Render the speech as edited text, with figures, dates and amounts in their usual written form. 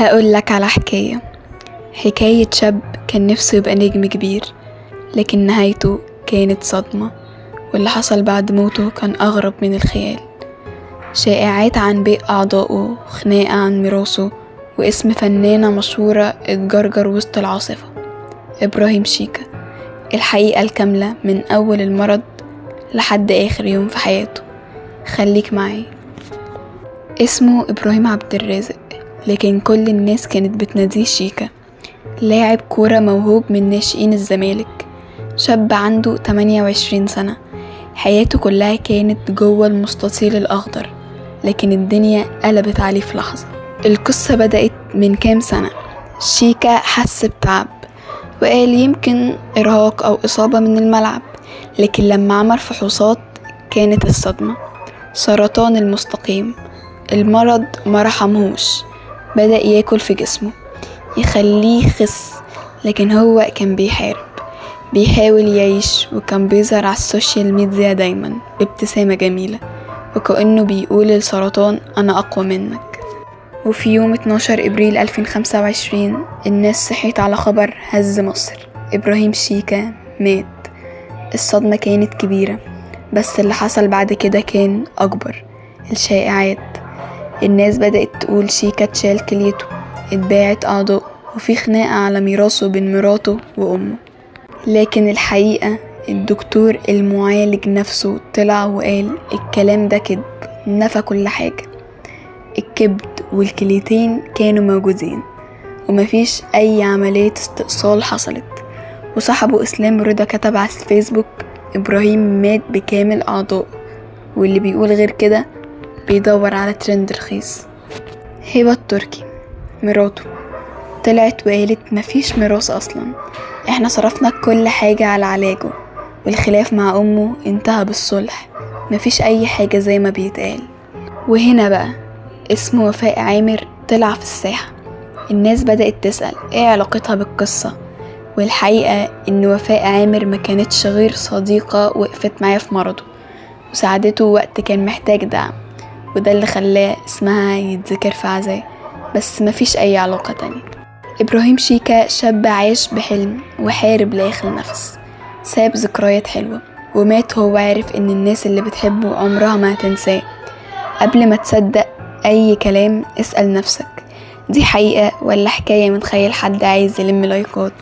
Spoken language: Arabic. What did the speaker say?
هقول لك على حكاية شاب كان نفسه يبقى نجم كبير، لكن نهايته كانت صدمة. واللي حصل بعد موته كان أغرب من الخيال. شائعات عن بيع أعضائه، خناقة عن ميراثه، واسم فنانة مشهورة اتجرجر وسط العاصفة. إبراهيم شيكا، الحقيقة الكاملة من أول المرض لحد آخر يوم في حياته. خليك معي. اسمه إبراهيم عبد الرازق، لكن كل الناس كانت بتناديه شيكا. لاعب كورة موهوب من ناشئين الزمالك، شاب عنده 28 سنة. حياته كلها كانت جوه المستطيل الأخضر، لكن الدنيا قلبت عليه في لحظة. القصة بدأت من كام سنة. شيكا حس بتعب وقال يمكن إرهاق أو إصابة من الملعب، لكن لما عمل فحوصات كانت الصدمة سرطان المستقيم. المرض مرحمهوش، بدأ ياكل في جسمه يخليه يخس، لكن هو كان بيحاول يعيش، وكان بيظهر على السوشيال ميديا دايما بابتسامة جميلة، وكأنه بيقول للسرطان أنا أقوى منك. وفي يوم 12 إبريل 2025 الناس صحيت على خبر هز مصر: إبراهيم شيكا مات. الصدمة كانت كبيرة، بس اللي حصل بعد كده كان أكبر. الشائعات، الناس بدأت تقول شيكا اتشال كليته، اتباعت أعضاء، وفي خناقة على ميراثه بين مراته وأمه. لكن الحقيقة الدكتور المعالج نفسه طلع وقال الكلام ده كذب، نفى كل حاجة. الكبد والكليتين كانوا موجودين، ومفيش أي عملية استئصال حصلت. وصاحبه إسلام رضا كتب على الفيسبوك إبراهيم مات بكامل أعضاء، واللي بيقول غير كده بيدور على ترند رخيص. هبة التركي مراته طلعت وقالت مفيش ميراث أصلا، احنا صرفنا كل حاجة على علاجه، والخلاف مع أمه انتهى بالصلح، مفيش أي حاجة زي ما بيتقال. وهنا بقى اسم وفاء عامر طلع في الساحة. الناس بدأت تسأل ايه علاقتها بالقصة، والحقيقة ان وفاء عامر ما كانتش غير صديقة وقفت معاه في مرضه وساعدته وقت كان محتاج دعم، وده اللي خلاه اسمها يتذكر في عزاه، بس مفيش أي علاقة تانية. إبراهيم شيكا شاب عايش بحلم وحارب لآخر نفس، ساب ذكريات حلوة ومات هو عارف إن الناس اللي بتحبه عمرها ما هتنساه. قبل ما تصدق أي كلام اسأل نفسك، دي حقيقة ولا حكاية من خيال حد عايز يلم لايكات؟